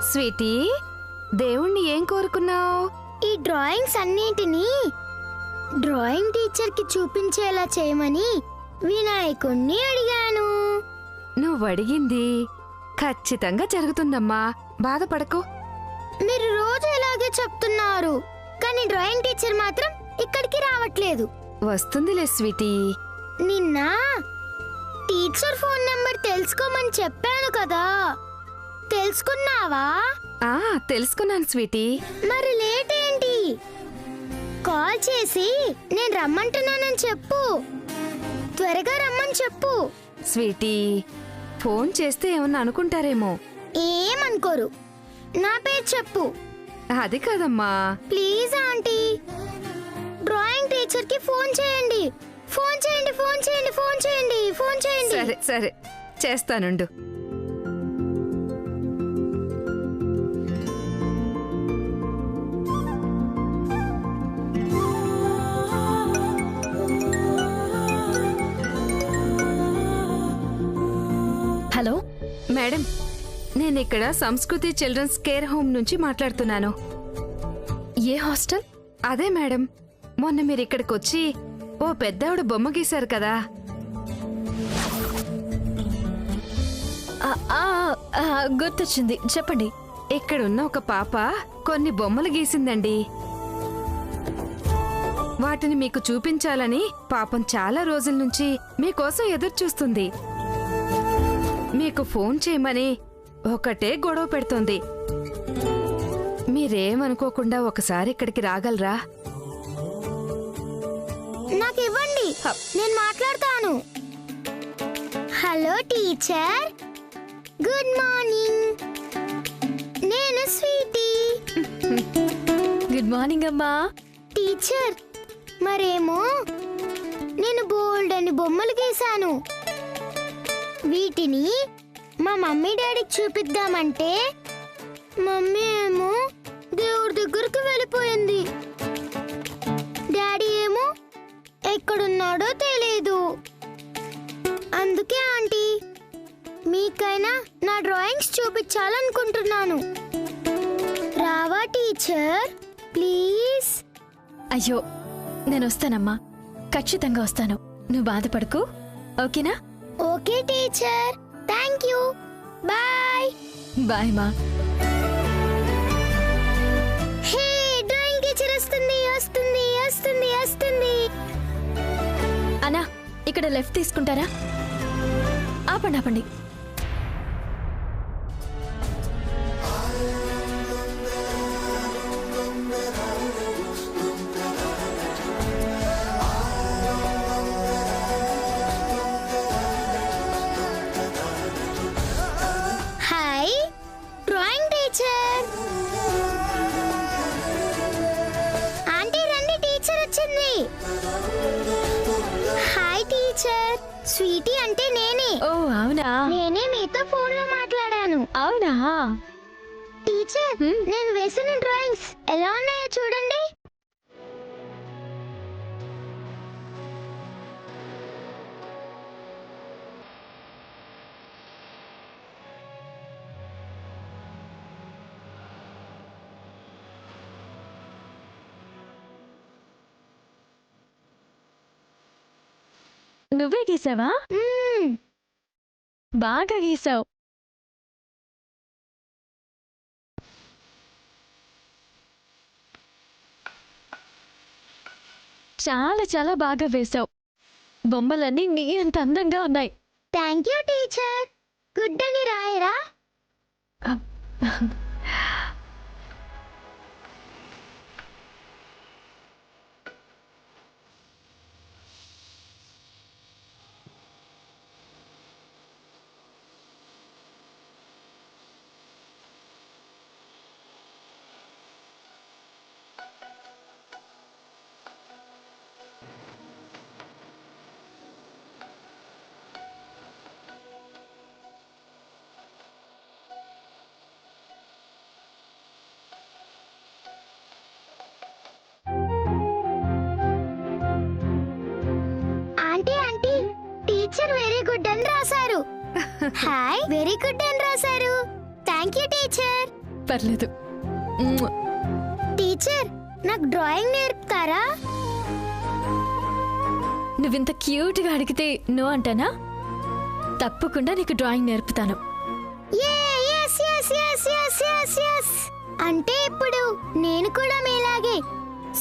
Sweety, దేవుణ్ణి ఏం కోరుకున్నావు? ఈ డ్రాయింగ్స్ అన్నిటినీ డ్రాయింగ్ టీచర్కి చూపించేలా చేయమని వినాయకుణ్ణి అడిగాను. నువ్వు అడిగింది ఖచ్చితంగా జరుగుతుందమ్మా, బాధపడకు. మీరు రోజు ఇలాగే చెప్తున్నారు, కానీ డ్రాయింగ్ టీచర్ మాత్రం ఇక్కడికి రావట్లేదు. వస్తుందిలే స్వీటీ. నిన్న టీచర్ ఫోన్ నంబర్ తెలుసుకోమని చెప్పాను కదా, తెలుసుకున్నావా? తెలుసుకున్నాను స్వీటీ. మరి లేట్ ఏంటి? కాల్ చేసి నేను రమ్మంటున్నానని చెప్పు, త్వరగా రమ్మని చెప్పు. స్వీటీ, ఫోన్ చేస్తే ఏమన్నా అనుకుంటారేమో. ఏమనుకోరు, నా పేరు చెప్పు. అది కాదమ్మా. ప్లీజ్ ఆంటీ, డ్రాయింగ్ టీచర్ కి ఫోన్ చేయండి, ఫోన్ చేయండి, ఫోన్ చేయండి, ఫోన్ చేయండి, ఫోన్ చేయండి. సరే సరే, చేస్తానుండు. హలో మేడం, నేను ఇక్కడ సంస్కృతి చిల్డ్రన్స్ కేర్ హోమ్ నుంచి మాట్లాడుతున్నాను. ఏ హాస్టల్? అదే మేడం, మొన్న మీరు ఇక్కడికి వచ్చి ఓ పెద్దావిడ బొమ్మ గీశారు కదా. గుర్తొచ్చింది, చెప్పండి. ఇక్కడున్న ఒక పాప కొన్ని బొమ్మలు గీసిందండి. వాటిని మీకు చూపించాలని పాపం చాలా రోజుల నుంచి మీకోసం ఎదురు చూస్తుంది. మీకు ఫోన్ చేయమని ఒకటే గొడవ పెడుతోంది. మీరేమనుకోకుండా ఒకసారి ఇక్కడికి రాగలరా? నాకు ఇవ్వండి, నేను మాట్లాడతాను. హలో టీచర్, గుడ్ మార్నింగ్, నేను స్వీటీ. గుడ్ మార్నింగ్ అమ్మా. టీచర్, మరేమో నేను బోల్డ్ అని బొమ్మలు గీశాను. వీటిని మా మమ్మీ డాడీకి చూపిద్దామంటే మమ్మీ ఏమో దేవుడి దగ్గరికి వెళ్ళిపోయింది, డాడీ ఏమో ఎక్కడున్నాడో తెలీదు. అందుకే ఆంటీ, మీకైనా నా డ్రాయింగ్స్ చూపించాలనుకుంటున్నాను. రావా టీచర్, ప్లీజ్? అయ్యో, నేను వస్తానమ్మా, ఖచ్చితంగా వస్తాను. నువ్వు బాధపడకు, ఓకేనా? Okay teacher, thank you, bye. Bye మా. హే, డ్రాయింగ్ టీచర్ వస్తుంది, వస్తుంది, వస్తుంది, వస్తుంది. అన్నా, ఇక్కడ లెఫ్ట్ తీసుకుంటారా? ఆపండి ఆపండి. Hi drawing teacher. ఆంటీ రండి, టీచర్ వచ్చింది. హాయ్ టీచర్, స్వీటీ అంటే నేనే. ఓ అవునా? నేనే మీతో ఫోన్ లో మాట్లాడాను. అవునా? టీచర్, నేను వేసిన డ్రాయింగ్స్ ఎలా ఉన్నాయో చూడండి. నువ్వే గీసావా? బాగా గీసావు. చాలా చాలా బాగా వేసావు. బొమ్మలన్నీ నీ అంత అందంగా ఉన్నాయి. Thank you teacher. గుడ్ అని రాయరా? టీచర్ వెరీ గుడ్ అని రాశారు. హాయ్ వెరీ గుడ్ అని రాశారు. Thank you teacher. పర్లేదు. టీచర్, నాకు డ్రాయింగ్ నేర్పుతారా? నువ్వింత క్యూట్గా అడిగితే నో అంటానా? తప్పకుండా నీకు drawing నేర్పుతాను. Yes, yes, yes, yes, yes, yes. అంటే ఇప్పుడు నేను కూడా మీలాగే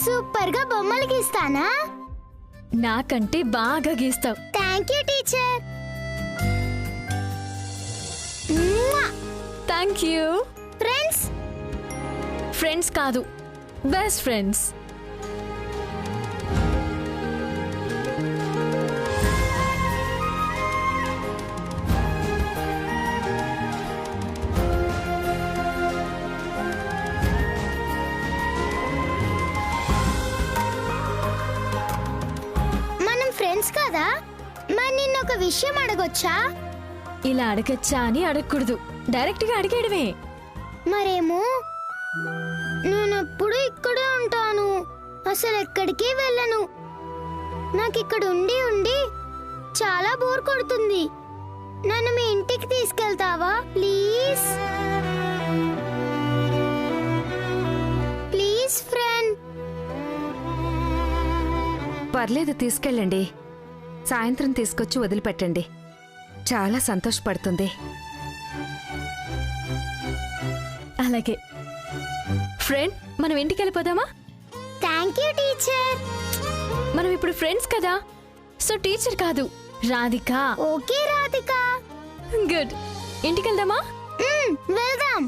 సూపర్ గా బొమ్మలు గీస్తానా? నాకంటే బాగా గీస్తావు. Thank you teacher. Thank you. Friends? Friends కాదు, బెస్ట్ ఫ్రెండ్స్. మనం ఫ్రెండ్స్ కదా, మరి నిన్న ఒక విషయం అడగొచ్చా? ఇలా అడగచ్చా అని అడగకూడదు, డైరెక్ట్ గా అడిగేయడమే. మరేమో నేను ఎప్పుడు ఇక్కడే ఉంటాను, అసలు ఎక్కడికి వెళ్ళను. నాకు ఇక్కడ ఉండి ఉండి చాలా బోర్ కొడుతుంది. నన్ను మీ ఇంటికి తీసుకెళ్తావా ప్లీజ్? Please friend. పర్లేదు, తీసుకెళ్ళండి. సాయంత్రం తీసుకొచ్చి వదిలిపెట్టండి. చాలా సంతోషపడుతుంది. అలాగే ఫ్రెండ్, మనం ఇంటికి వెళ్ళిపోదామా? Thank you teacher. మనం ఇప్పుడు ఫ్రెండ్స్ కదా, సో టీచర్ కాదు, రాధిక. ఓకే రాధిక. గుడ్. ఇంటికి వెళ్దామా? వెళ్దాం.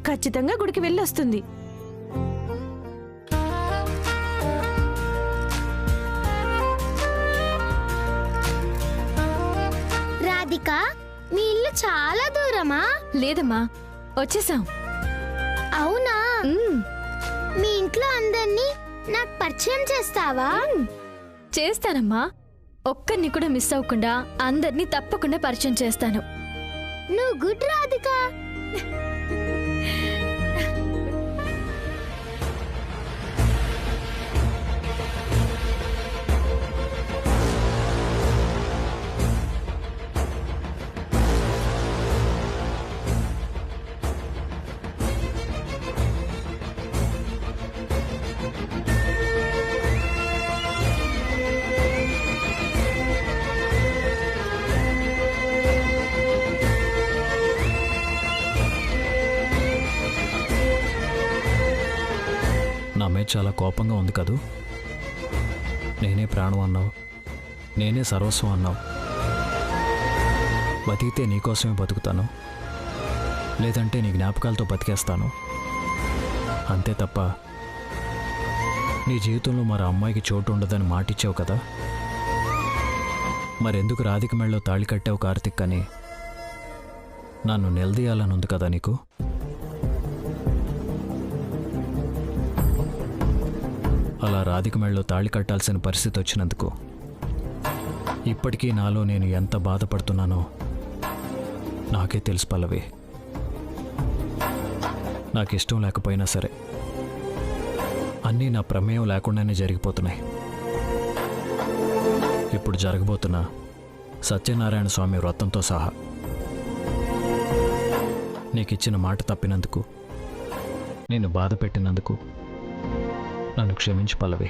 ఖచ్చితంగా గుడికి వెళ్ళొస్తుంది. రాధిక, మీ ఇల్లు చాలా దూరమా? లేదమ్మా, వచ్చేసాం. అవునా? మీ ఇంట్లో అందరినీ నాకు పరిచయం చేస్తావా? చేస్తానమ్మా. ఒక్కరిని కూడా మిస్ అవ్వకుండా అందరినీ తప్పకుండా పరిచయం చేస్తాను. నువ్వు గుడ్ రాధిక. నా మీద చాలా కోపంగా ఉంది కదూ. నేనే ప్రాణం అన్నావు, నేనే సర్వస్వం అన్నావు. బతికితే నీకోసమే బతుకుతాను, లేదంటే నీ జ్ఞాపకాలతో బతికేస్తాను. అంతే తప్ప నీ జీవితంలో మరో అమ్మాయికి చోటు ఉండదని మాటిచ్చావు కదా. మరెందుకు రాధిక మెళ్ళలో తాళి కట్టావు కార్తిక్ అని నన్ను నిలదీయాలని ఉంది కదా నీకు. అలా రాధిక మెళ్ళలో తాళి కట్టాల్సిన పరిస్థితి వచ్చినందుకు ఇప్పటికీ నాలో నేను ఎంత బాధపడుతున్నానో నాకే తెలుసు పల్లవి. నాకు ఇష్టం లేకపోయినా సరే అన్నీ నా ప్రమేయం లేకుండానే జరిగిపోతున్నాయి. ఇప్పుడు జరగబోతున్న సత్యనారాయణ స్వామి వ్రతంతో సహా నీకిచ్చిన మాట తప్పినందుకు, నేను బాధ పెట్టినందుకు నన్ను క్షమించు పల్లవి.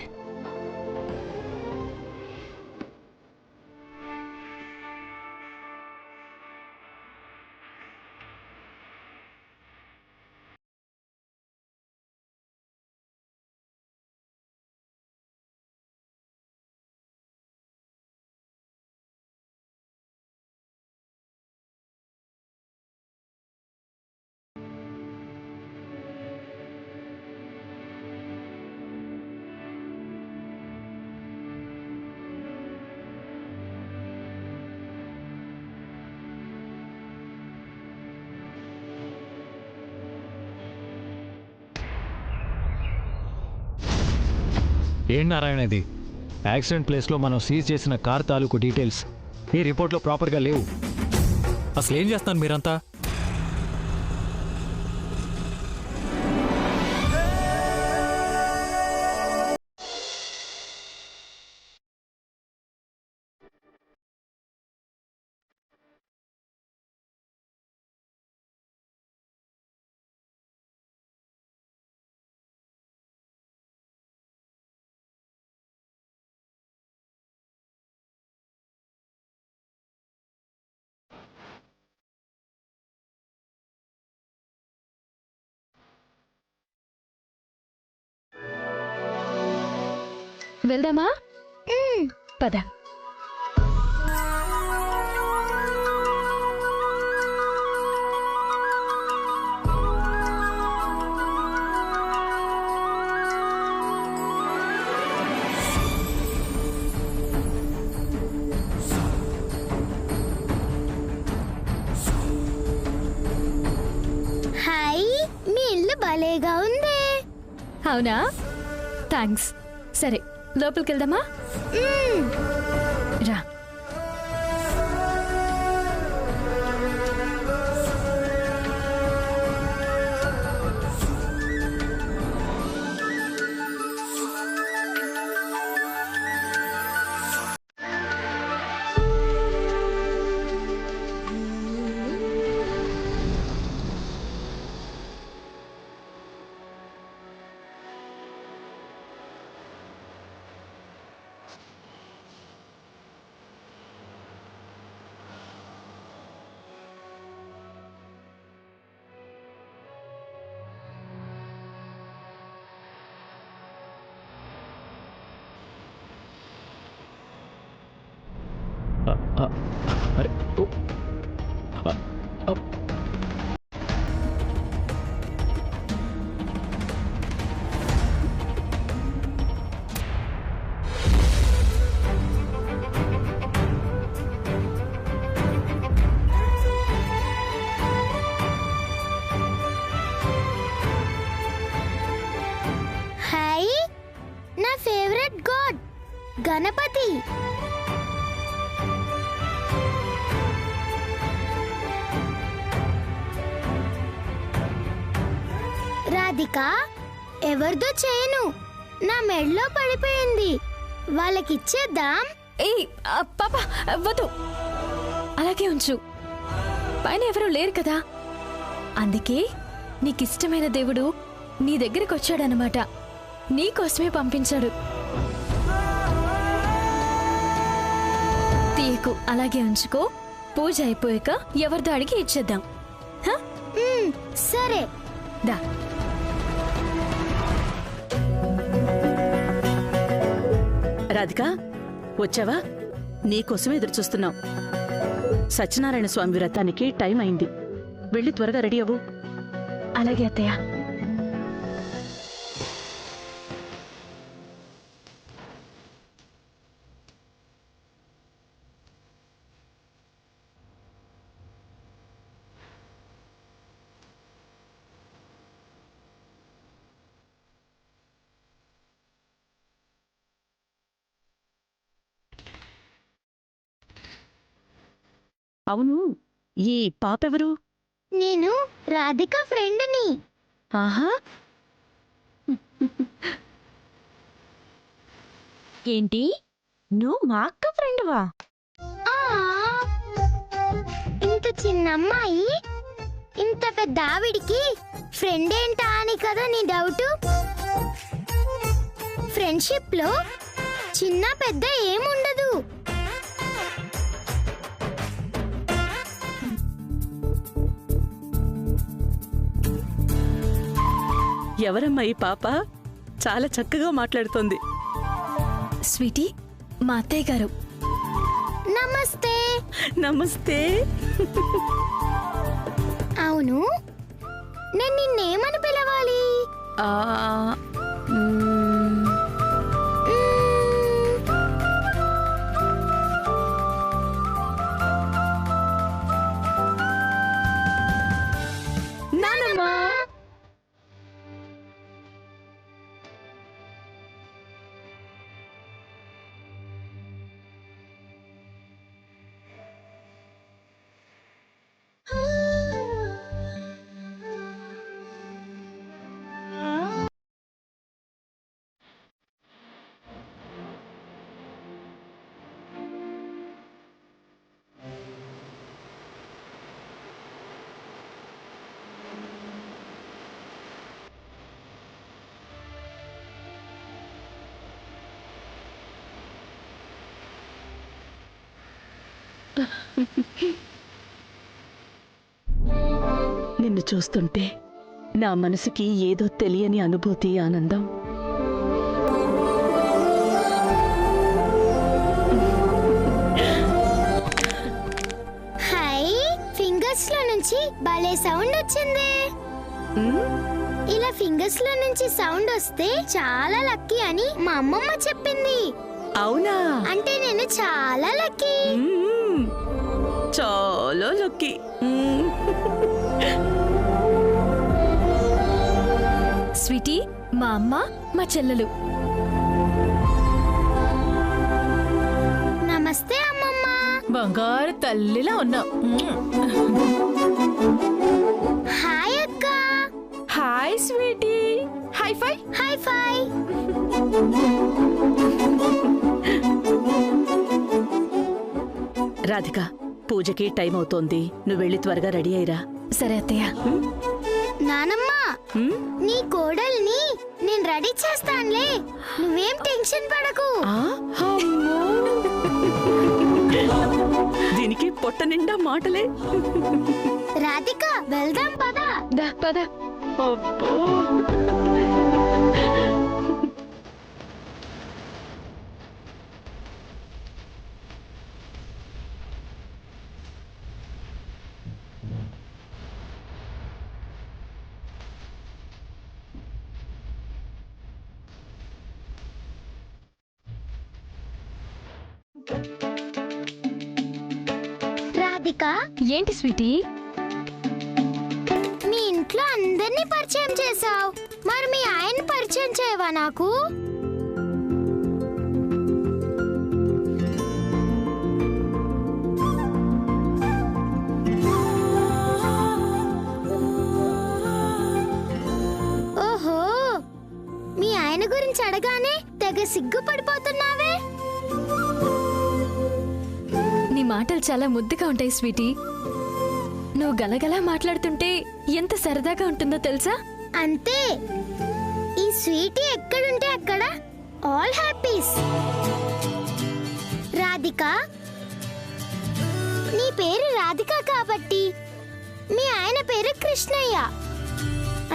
ఏం నారాయణ ఇది? యాక్సిడెంట్ ప్లేస్లో మనం సీజ్ చేసిన కార్ తాలూకు డీటెయిల్స్ ఈ రిపోర్ట్లో ప్రాపర్గా లేవు. అసలు ఏం చేస్తాను మీరంతా? వెళ్దామా? పద. హాయ్, మీ ఇల్లు భలేగా ఉంది. అవునా? థ్యాంక్స్. సరే, లోపలికి వెళ్దామా? రా. అరే ఓ. హాయ్, నా ఫేవరెట్ గాడ్ గణపతి. రాధిక, ఎవరిదో చేయను నా మెడలో పడిపోయింది, వాళ్ళకిచ్చేద్దాం. ఏయ్ పాప, వద్దు, అలాగే ఉంచు. పైన ఎవరూ లేరు కదా, అందుకే నీకిష్టమైన దేవుడు నీ దగ్గరికి వచ్చాడనమాట. నీకోసమే పంపించాడు. తీయకు, అలాగే ఉంచుకో. పూజ అయిపోయాక ఎవరిదో అడిగి ఇచ్చేద్దాం. సరే. దా. రాధిక, వచ్చావా? నీకోసమే ఎదురు చూస్తున్నాం. సత్యనారాయణ స్వామి వ్రతానికి టైం అయింది. వెళ్ళి త్వరగా రెడీ అవ్వు. అలాగే అత్తయ్య. అవును, ఈ పాపెవరు? నేను రాధిక ఫ్రెండ్ని. ఆహా, ఏంటి, నువ్వు మా అక్క ఫ్రెండ్వా? ఆ, ఇంత చిన్న అమ్మాయి ఇంత పెద్ద ఆవిడికి ఫ్రెండ్ ఏంటా అని కదా నీ డౌట్. ఫ్రెండ్షిప్ లో చిన్న పెద్ద ఏముండదు. ఎవరమ్మా ఈ పాప? చాలా చక్కగా మాట్లాడుతోంది. స్వీటీ, మా అత్తయ్య గారు. నమస్తే. నమస్తే. అవును, నేను నిన్నేమని పిలవాలి? ఆ, మ్మ్, నిన్ను చూస్తుంటే నా మనసుకి ఏదో తెలియని అనుభూతి, ఆనందం. హాయ్, ఫింగర్స్ లో నుంచి భలే సౌండ్ వచ్చింది. ఇలా ఫింగర్స్ లో నుంచి సౌండ్ వస్తే చాలా లక్కీ అని మా అమ్మమ్మ చెప్పింది. అవునా? అంటే నేను చాలా లక్కీ. చాలా లక్కీ. స్వీటీ, మా అమ్మ, మా చెల్లెలు. నమస్తే అమ్మమ్మ. బంగారు తల్లిలా ఉన్నావు. హాయ్ అక్క. Hi sweetie. High five. High five. Radhika, పూజకి టైం అవుతోంది. నువ్వు వెళ్ళి త్వరగా రెడీ అయ్యిరా. సరే అత్తయ్య. నానమ్మ, నీ కోడల్ని నేను రెడీ చేస్తానులే, నువ్వేం టెన్షన్ పడకు. దీనికి పొట్ట నిండా మాటలే. రాధిక, వెళ్దాం పదా. దా పద. రాధిక, ఏంటి స్వీటీ? మీ ఇంట్లో అందరినీ పరిచయం చేసావు, మరి మీ ఆయన పరిచయం చేయవా నాకు? ఓహో, మీ ఆయన గురించి అడగానే తెగ సిగ్గుపడిపోతున్నావే. నీ మాటలు చాలా ముద్దుగా ఉంటాయి స్వీటీ. నువ్వు గలగలా మాట్లాడుతుంటే ఎంత సరదాగా ఉంటుందో తెలుసా? అంతే, ఈ స్వీటీ ఎక్కడుంటే అక్కడ ఆల్ హ్యాపీస్. రాధిక, నీ పేరు రాధిక కాబట్టి మీ ఆయన పేరు కృష్ణయ్య,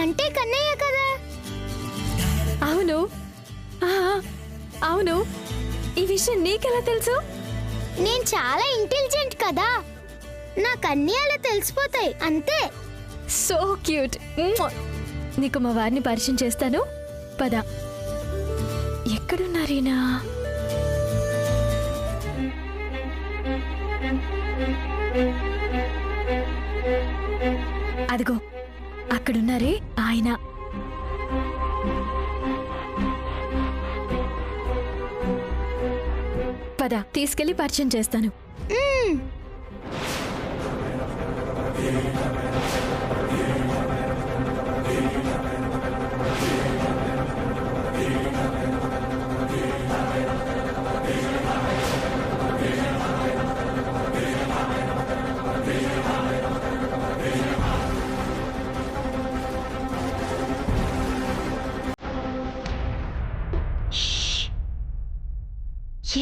అంటే కన్నయ్య కదా. అవును. అవును, ఈ విషయం నీకెలా తెలుసు? నేను చాలా ఇంటెలిజెంట్ కదా, నాకు అన్నీ అలా తెలిసిపోతాయి అంతే. So cute. నీకు మా వారిని పరిచయం చేస్తాను, పద. ఎక్కడున్నారీనా? అదిగో అక్కడున్నారే ఆయన. పద, తీసుకెళ్లి పరిచయం చేస్తాను.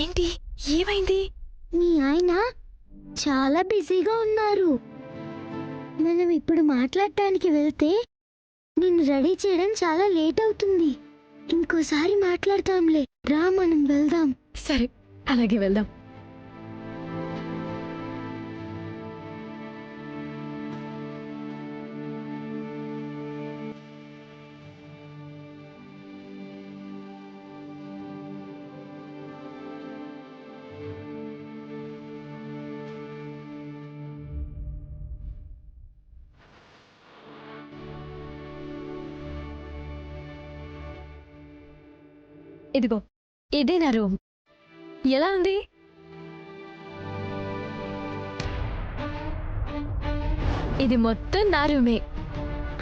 ఏంటి, ఏమైంది? మీ ఆయన చాలా బిజీగా ఉన్నారు. మనం ఇప్పుడు మాట్లాడటానికి వెళ్తే నిన్ను రెడీ చేయడం చాలా లేట్ అవుతుంది. ఇంకోసారి మాట్లాడతాంలే, రా మనం వెళ్దాం. సరే, అలాగే వెళ్దాం. ఇదిగో, ఇదే నా రూమ్. ఎలా ఉంది? ఇది మొత్తం నా రూమే.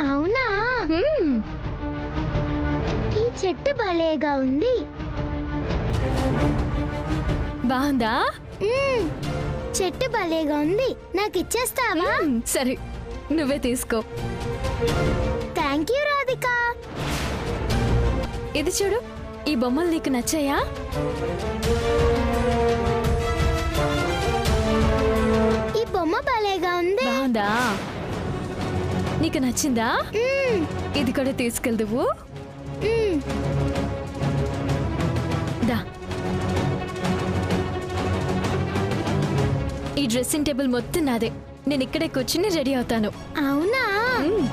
అవునా? ఈ చెట్టు భలేగా ఉంది. బాగుందా? చెట్టు భలేగా ఉంది, నాకు ఇచ్చేస్తావా? సరే, నువ్వే తీసుకో. Thank you Radhika. ఇది చూడు, ఈ బొమ్మలు నీకు నచ్చాయా? భలేగా ఉంది. బాగుందా? నీకు నచ్చిందా? మ్మ్. ఇది కూడా తీసుకెళ్దువు. మ్మ్. దా, ఈ డ్రెస్సింగ్ టేబుల్ మొత్తం నాదే. నేను ఇక్కడే కూర్చుని రెడీ అవుతాను. అవునా? మ్మ్.